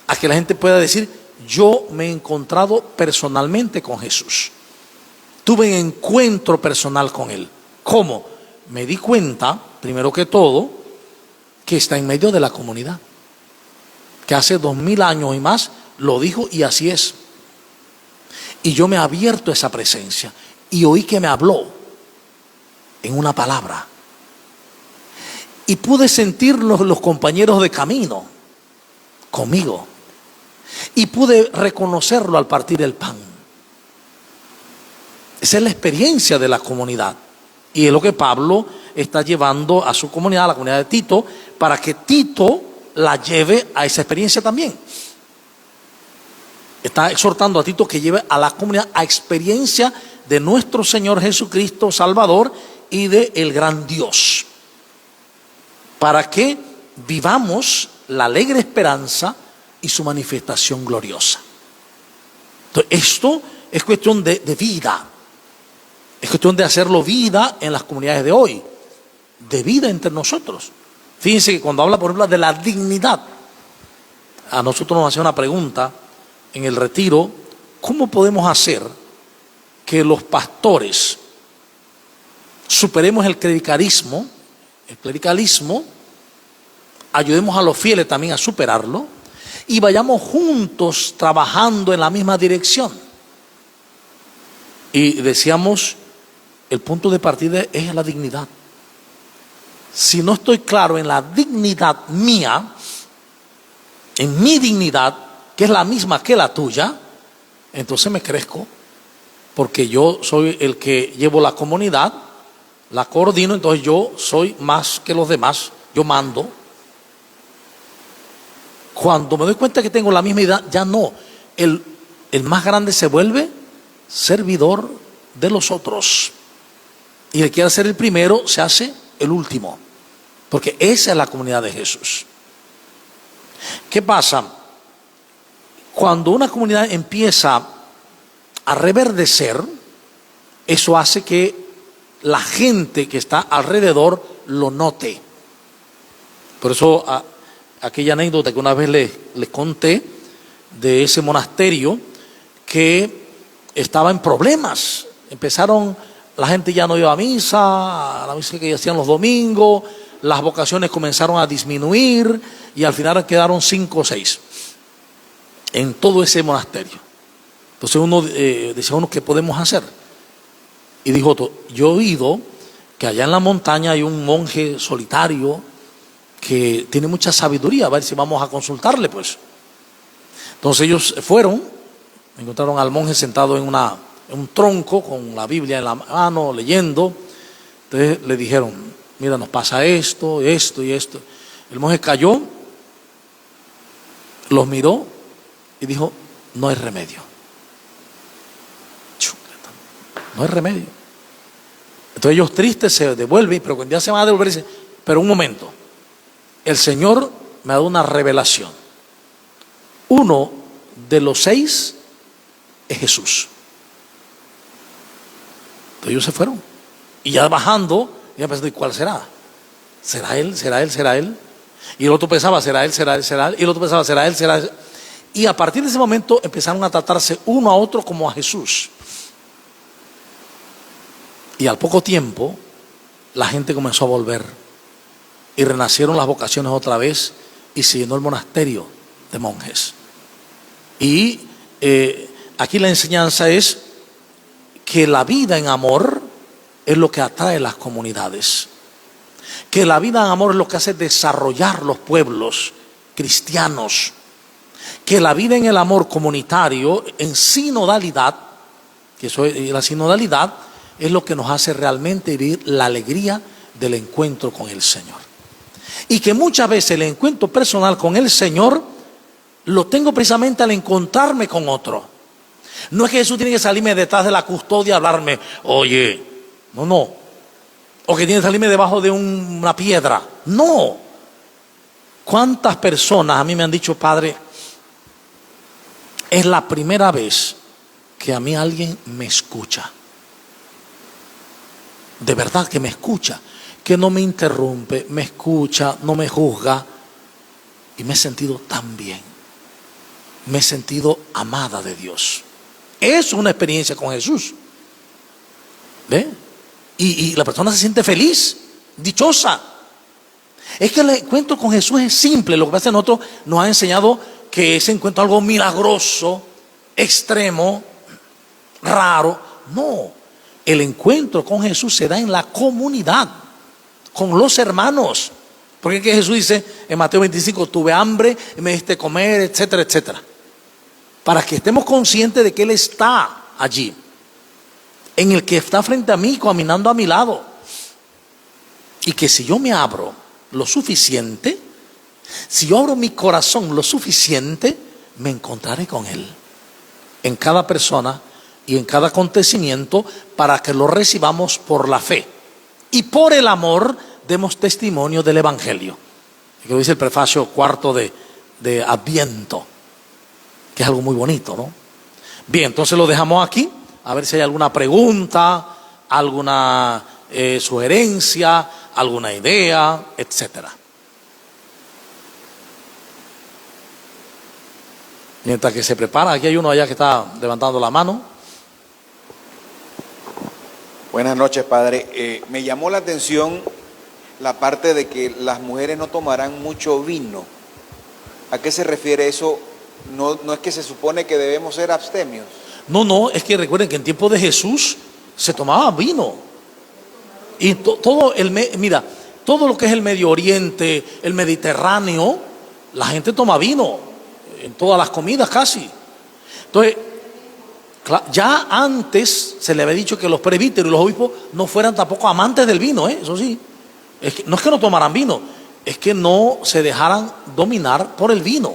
A que la gente pueda decir, yo me he encontrado personalmente con Jesús. Tuve un encuentro personal con Él. ¿Cómo? Me di cuenta, primero que todo, que está en medio de la comunidad. Que hace 2000 años y más lo dijo y así es. Y yo me he abierto a esa presencia y oí que me habló en una palabra. Y pude sentirnos los compañeros de camino conmigo. Y pude reconocerlo al partir el pan. Esa es la experiencia de la comunidad. Y es lo que Pablo está llevando a su comunidad, a la comunidad de Tito, para que Tito la lleve a esa experiencia también. Está exhortando a Tito que lleve a la comunidad a experiencia de nuestro Señor Jesucristo Salvador y de el gran Dios. Para que vivamos la alegre esperanza y su manifestación gloriosa. Entonces, esto es cuestión de vida. Es cuestión de hacerlo vida en las comunidades de hoy. De vida entre nosotros. Fíjense que cuando habla, por ejemplo, de la dignidad, a nosotros nos hacía una pregunta en el retiro: ¿cómo podemos hacer que los pastores superemos el clericalismo, ayudemos a los fieles también a superarlo y vayamos juntos trabajando en la misma dirección? Y decíamos, el punto de partida es la dignidad. Si no estoy claro en la dignidad mía, en mi dignidad, que es la misma que la tuya, entonces me crezco, porque yo soy el que llevo la comunidad, la coordino, entonces yo soy más que los demás, yo mando. Cuando me doy cuenta que tengo la misma edad, ya no, el más grande se vuelve servidor de los otros, y el que quiere ser el primero se hace el último, porque esa es la comunidad de Jesús. ¿Qué pasa? Cuando una comunidad empieza a reverdecer, eso hace que la gente que está alrededor lo note. Por eso aquella anécdota que una vez les conté de ese monasterio que estaba en problemas. Empezaron, la gente ya no iba a la misa que hacían los domingos, las vocaciones comenzaron a disminuir y al final quedaron 5 o 6 en todo ese monasterio. Entonces uno decía, ¿qué podemos hacer? Y dijo otro, yo he oído que allá en la montaña hay un monje solitario que tiene mucha sabiduría, a ver si vamos a consultarle pues. Entonces ellos fueron, encontraron al monje sentado en un tronco con la Biblia en la mano, leyendo. Entonces le dijeron, mira, nos pasa esto, esto y esto. El monje cayó, los miró y dijo, no hay remedio. No hay remedio. Entonces ellos tristes se devuelven, pero cuando ya se van a devolver dicen, pero un momento, el Señor me ha dado una revelación. Uno de los 6 es Jesús. Entonces ellos se fueron. Y ya bajando, ya pensando, ¿cuál será? ¿Será él? ¿Será él? ¿Será él? Y el otro pensaba, ¿será él? ¿Será él? ¿Será él? Y el otro pensaba, ¿será él? ¿Será él? Y a partir de ese momento empezaron a tratarse uno a otro como a Jesús. Y al poco tiempo, la gente comenzó a volver. Y renacieron las vocaciones otra vez. Y se llenó el monasterio de monjes. Y aquí la enseñanza es que la vida en amor es lo que atrae las comunidades. Que la vida en amor es lo que hace desarrollar los pueblos cristianos. Que la vida en el amor comunitario, en sinodalidad, que eso es la sinodalidad, es lo que nos hace realmente vivir la alegría del encuentro con el Señor. Y que muchas veces el encuentro personal con el Señor lo tengo precisamente al encontrarme con otro. No es que Jesús tiene que salirme detrás de la custodia y hablarme, oye, no. O que tiene que salirme debajo de una piedra. No. ¿Cuántas personas a mí me han dicho, Padre, es la primera vez que a mí alguien me escucha? De verdad que me escucha, que no me interrumpe, me escucha, no me juzga. Y me he sentido tan bien. Me he sentido amada de Dios. Es una experiencia con Jesús. ¿Ve? Y la persona se siente feliz, dichosa. Es que el encuentro con Jesús es simple. Lo que pasa es que nosotros nos ha enseñado que ese encuentro es algo milagroso, extremo, raro. No. El encuentro con Jesús se da en la comunidad, con los hermanos. Porque es que Jesús dice en Mateo 25, tuve hambre y me diste comer, etcétera, etcétera. Para que estemos conscientes de que Él está allí, en el que está frente a mí, caminando a mi lado. Y que si yo me abro lo suficiente, si yo abro mi corazón lo suficiente, me encontraré con Él. En cada persona y en cada acontecimiento, para que lo recibamos por la fe. Y por el amor demos testimonio del Evangelio. Que lo dice el prefacio 4 de Adviento, que es algo muy bonito, ¿no? Bien, entonces lo dejamos aquí, a ver si hay alguna pregunta, alguna sugerencia, alguna idea, etcétera. Mientras que se prepara, aquí hay uno allá que está levantando la mano.
Buenas noches, padre. Me llamó la atención la parte de que las mujeres no tomarán mucho vino. ¿A qué se refiere eso? No es que se supone que debemos ser abstemios.
No, es que recuerden que en tiempo de Jesús se tomaba vino. Y todo lo que es el Medio Oriente, el Mediterráneo, la gente toma vino en todas las comidas casi. Entonces, ya antes se le había dicho que los presbíteros y los obispos no fueran tampoco amantes del vino, eso sí. No es que no tomaran vino, es que no se dejaran dominar por el vino.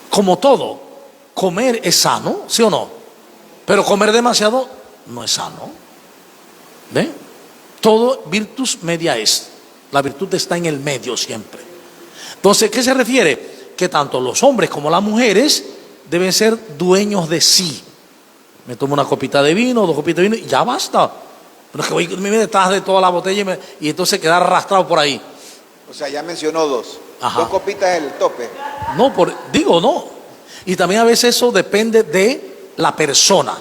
Como todo, comer es sano, ¿sí o no? Pero comer demasiado no es sano. ¿Ve? Todo virtus media es. La virtud está en el medio siempre. Entonces, ¿qué se refiere? Que tanto los hombres como las mujeres deben ser dueños de sí. Me tomo una copita de vino, 2 copitas de vino y ya basta. Pero es que voy me detrás de toda la botella y entonces quedar arrastrado por ahí.
O sea, ya mencionó 2.
Ajá.
2 copitas es el tope.
No, digo no. Y también a veces eso depende de la persona.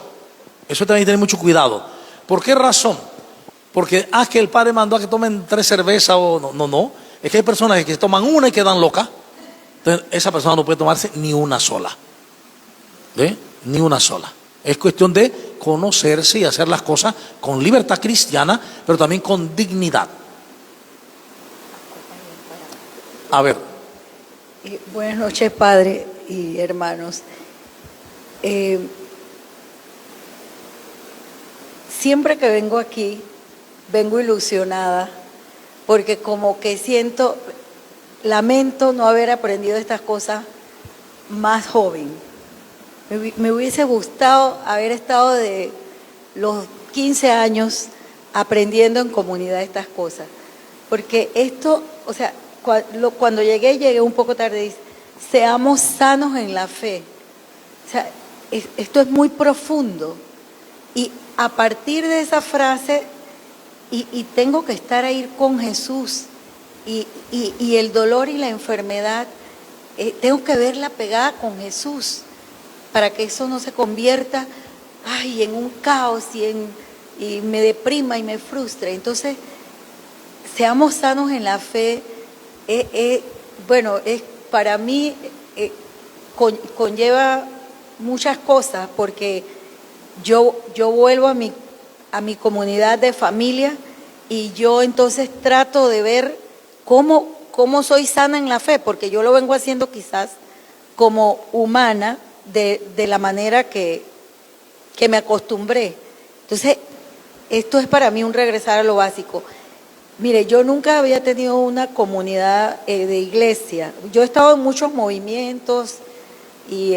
Eso también hay que tener mucho cuidado. ¿Por qué razón? Porque, que el padre mandó a que tomen 3 cervezas o no. Es que hay personas que toman una y quedan locas. Entonces, esa persona no puede tomarse ni una sola. ¿Ve? Ni una sola. Es cuestión de conocerse y hacer las cosas con libertad cristiana, pero también con dignidad. A ver.
Buenas noches, padre y hermanos. Siempre que vengo aquí, vengo ilusionada, porque como que lamento no haber aprendido estas cosas más joven. Me hubiese gustado haber estado de los 15 años aprendiendo en comunidad estas cosas, porque esto, o sea, cuando llegué un poco tarde, dice, seamos sanos en la fe. O sea, esto es muy profundo. Y a partir de esa frase, y tengo que estar ahí con Jesús, y el dolor y la enfermedad, tengo que verla pegada con Jesús, para que eso no se convierta en un caos y me deprima y me frustre. Entonces, seamos sanos en la fe. Para mí conlleva muchas cosas, porque yo vuelvo a mi comunidad de familia y yo entonces trato de ver cómo soy sana en la fe, porque yo lo vengo haciendo quizás como humana de la manera que me acostumbré. Entonces, esto es para mí un regresar a lo básico. Mire, yo nunca había tenido una comunidad de iglesia. Yo he estado en muchos movimientos y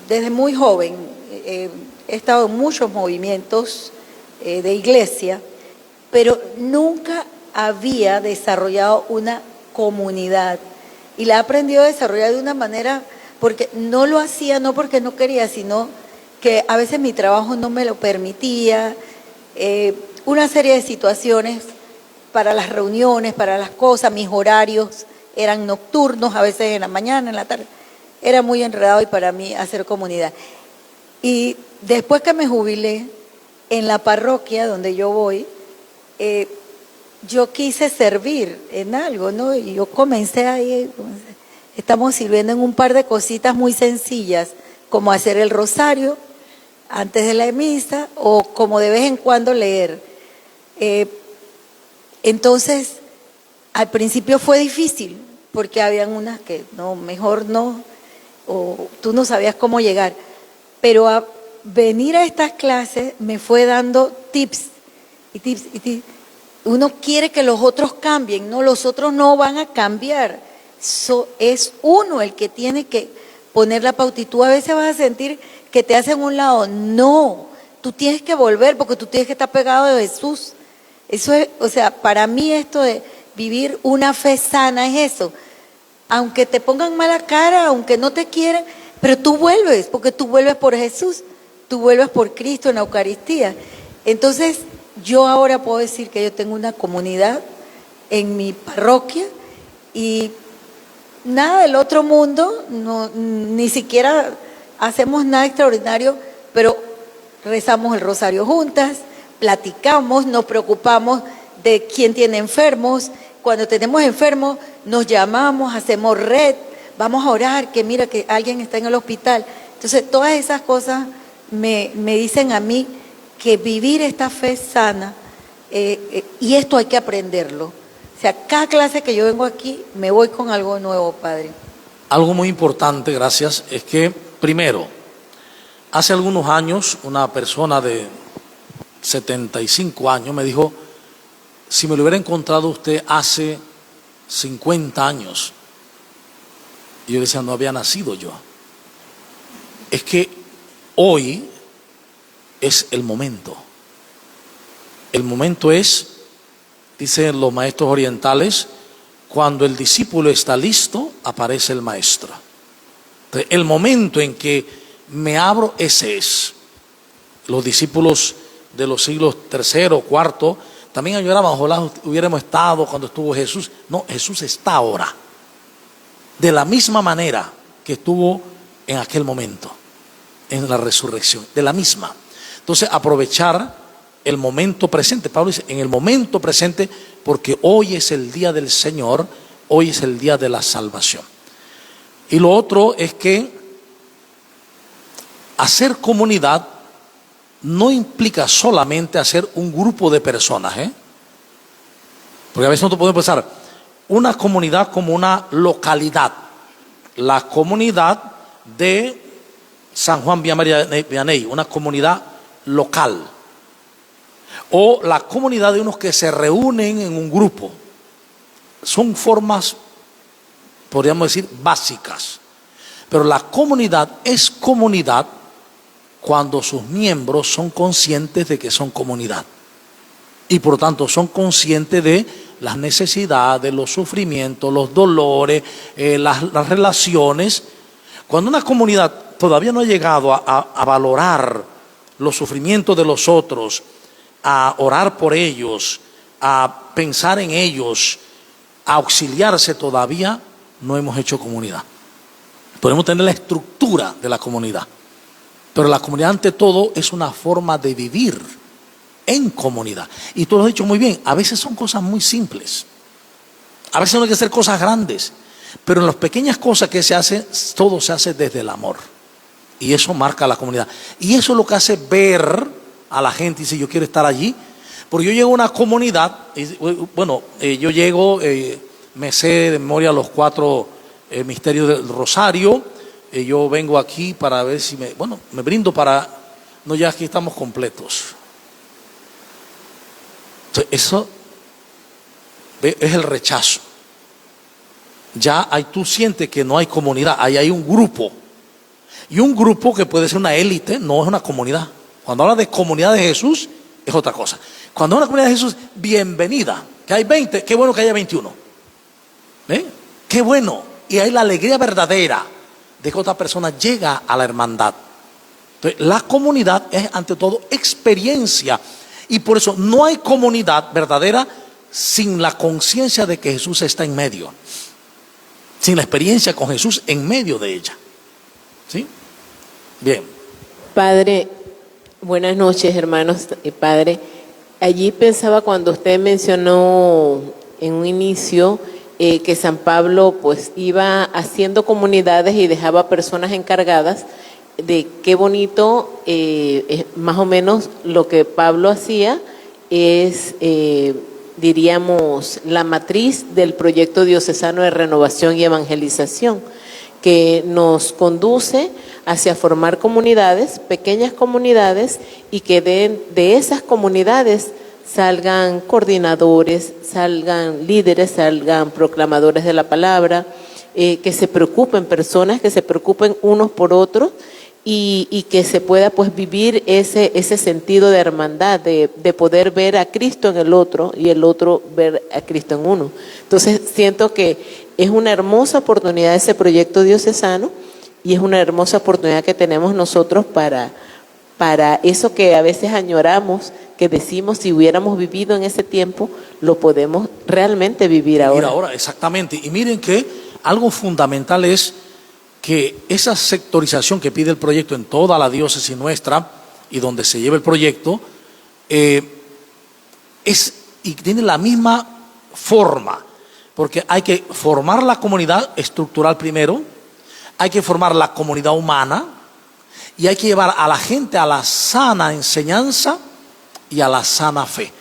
desde muy joven he estado en muchos movimientos de iglesia, pero nunca había desarrollado una comunidad. Y la he aprendido a desarrollar de una manera, porque no lo hacía, no porque no quería, sino que a veces mi trabajo no me lo permitía, una serie de situaciones para las reuniones, para las cosas, mis horarios eran nocturnos, a veces en la mañana, en la tarde. Era muy enredado y para mí hacer comunidad. Y después que me jubilé, en la parroquia donde yo voy, yo quise servir en algo, ¿no? Y yo comencé ahí, estamos sirviendo en un par de cositas muy sencillas, como hacer el rosario antes de la misa o como de vez en cuando leer. Entonces, al principio fue difícil, porque habían unas que no, mejor no, o tú no sabías cómo llegar. Pero a venir a estas clases me fue dando tips y tips y tips. Uno quiere que los otros cambien, no, los otros no van a cambiar. Es uno el que tiene que poner la pauta. Y tú a veces vas a sentir que te hacen un lado. No, tú tienes que volver porque tú tienes que estar pegado de Jesús. Eso es, o sea, para mí esto de vivir una fe sana es eso. Aunque te pongan mala cara, aunque no te quieran, pero tú vuelves, porque tú vuelves por Jesús, tú vuelves por Cristo en la Eucaristía. Entonces, yo ahora puedo decir que yo tengo una comunidad en mi parroquia y nada del otro mundo, ni siquiera hacemos nada extraordinario, pero rezamos el rosario juntas, platicamos, nos preocupamos de quién tiene enfermos. Cuando tenemos enfermos, nos llamamos, hacemos red, vamos a orar, que mira que alguien está en el hospital. Entonces, todas esas cosas me dicen a mí que vivir esta fe sana, y esto hay que aprenderlo. O sea, cada clase que yo vengo aquí, me voy con algo nuevo, Padre.
Algo muy importante, gracias, es que, primero, hace algunos años, una persona de 75 años me dijo, si me lo hubiera encontrado usted hace 50 años, y yo decía, no había nacido yo. Es que hoy es el momento. El momento es, dicen los maestros orientales, cuando el discípulo está listo, aparece el maestro. Entonces, el momento en que me abro, ese es. los discípulos de los siglos tercero, cuarto, también añoraban, ojalá hubiéramos estado cuando estuvo Jesús. No, Jesús está ahora, de la misma manera que estuvo en aquel momento, en la resurrección, de la misma. Entonces, aprovechar el momento presente. Pablo dice, en el momento presente, porque hoy es el día del Señor, hoy es el día de la salvación. Y lo otro es que hacer comunidad no implica solamente hacer un grupo de personas, porque a veces nosotros podemos pensar una comunidad como una localidad, la comunidad de San Juan Villa María Vianney, una comunidad local, o la comunidad de unos que se reúnen en un grupo. Son formas, podríamos decir, básicas, pero la comunidad es comunidad cuando sus miembros son conscientes de que son comunidad y por lo tanto son conscientes de las necesidades, los sufrimientos, los dolores, las relaciones. Cuando una comunidad todavía no ha llegado a valorar los sufrimientos de los otros, a orar por ellos, a pensar en ellos, a auxiliarse, todavía no hemos hecho comunidad. Podemos tener la estructura de la comunidad, pero la comunidad ante todo es una forma de vivir en comunidad. Y tú lo has dicho muy bien, a veces son cosas muy simples, a veces no hay que hacer cosas grandes, pero en las pequeñas cosas que se hacen, todo se hace desde el amor. Y eso marca la comunidad. Y eso es lo que hace ver a la gente y dice, yo quiero estar allí. Porque yo llego a una comunidad, y, bueno, yo llego, me sé de memoria los 4 misterios del Rosario. Yo vengo aquí para ver si me brindo para, no, ya aquí estamos completos. Entonces, eso es el rechazo. Ya ahí tú sientes que no hay comunidad, ahí hay un grupo. Y un grupo que puede ser una élite, no es una comunidad. Cuando habla de comunidad de Jesús, es otra cosa. Cuando habla de comunidad de Jesús, bienvenida. Que hay 20, qué bueno que haya 21. Qué bueno. Y hay la alegría verdadera de que otra persona llega a la hermandad. Entonces, la comunidad es ante todo experiencia. Y por eso no hay comunidad verdadera sin la conciencia de que Jesús está en medio. Sin la experiencia con Jesús en medio de ella. ¿Sí? Bien.
Padre, buenas noches, hermanos. Padre, allí pensaba cuando usted mencionó en un inicio que San Pablo pues iba haciendo comunidades y dejaba personas encargadas, de qué bonito, más o menos lo que Pablo hacía es, diríamos, la matriz del proyecto diocesano de renovación y evangelización, que nos conduce hacia formar comunidades, pequeñas comunidades, y que de esas comunidades salgan coordinadores, salgan líderes, salgan proclamadores de la palabra, que se preocupen, personas que se preocupen unos por otros, y que se pueda pues vivir ese sentido de hermandad, de poder ver a Cristo en el otro y el otro ver a Cristo en uno. Entonces siento que es una hermosa oportunidad ese proyecto diocesano, y es una hermosa oportunidad que tenemos nosotros para eso que a veces añoramos, que decimos si hubiéramos vivido en ese tiempo, lo podemos realmente vivir ahora.
Ahora, exactamente. Y miren que algo fundamental es que esa sectorización que pide el proyecto en toda la diócesis nuestra y donde se lleva el proyecto, y tiene la misma forma, porque hay que formar la comunidad estructural primero, hay que formar la comunidad humana y hay que llevar a la gente a la sana enseñanza y a la sana fe.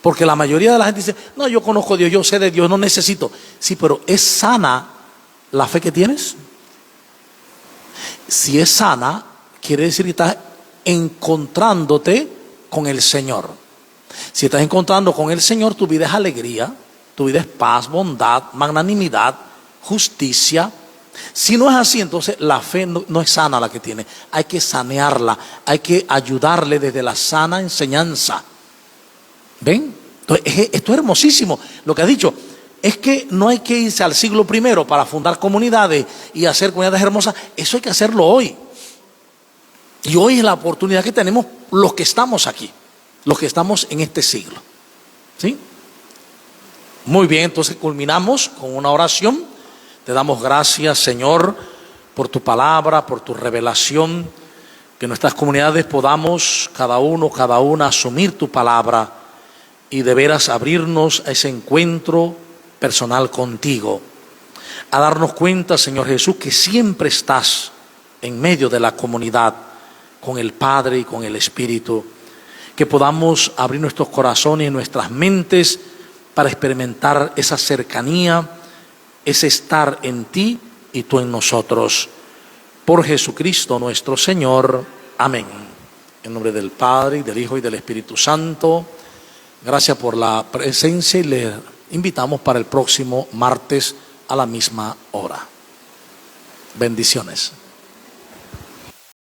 Porque la mayoría de la gente dice, no, yo conozco a Dios, yo sé de Dios, no necesito. Sí, pero ¿es sana la fe que tienes? Si es sana, quiere decir que estás encontrándote con el Señor. Si estás encontrando con el Señor, tu vida es alegría, tu vida es paz, bondad, magnanimidad, justicia. Si no es así, entonces la fe no es sana la que tiene. Hay que sanearla, hay que ayudarle desde la sana enseñanza. ¿Ven? Entonces, esto es hermosísimo. Lo que ha dicho es que no hay que irse al siglo I para fundar comunidades y hacer comunidades hermosas. Eso hay que hacerlo hoy. Y hoy es la oportunidad que tenemos los que estamos aquí, los que estamos en este siglo. ¿Sí? Muy bien, entonces culminamos con una oración. Te damos gracias, Señor, por tu palabra, por tu revelación, que nuestras comunidades podamos, cada uno, cada una, asumir tu palabra y de veras abrirnos a ese encuentro personal contigo, a darnos cuenta, Señor Jesús, que siempre estás en medio de la comunidad, con el Padre y con el Espíritu, que podamos abrir nuestros corazones y nuestras mentes para experimentar esa cercanía, ese estar en ti y tú en nosotros. Por Jesucristo nuestro Señor. Amén. En nombre del Padre, y del Hijo, y del Espíritu Santo. Gracias por la presencia y les invitamos para el próximo martes a la misma hora. Bendiciones.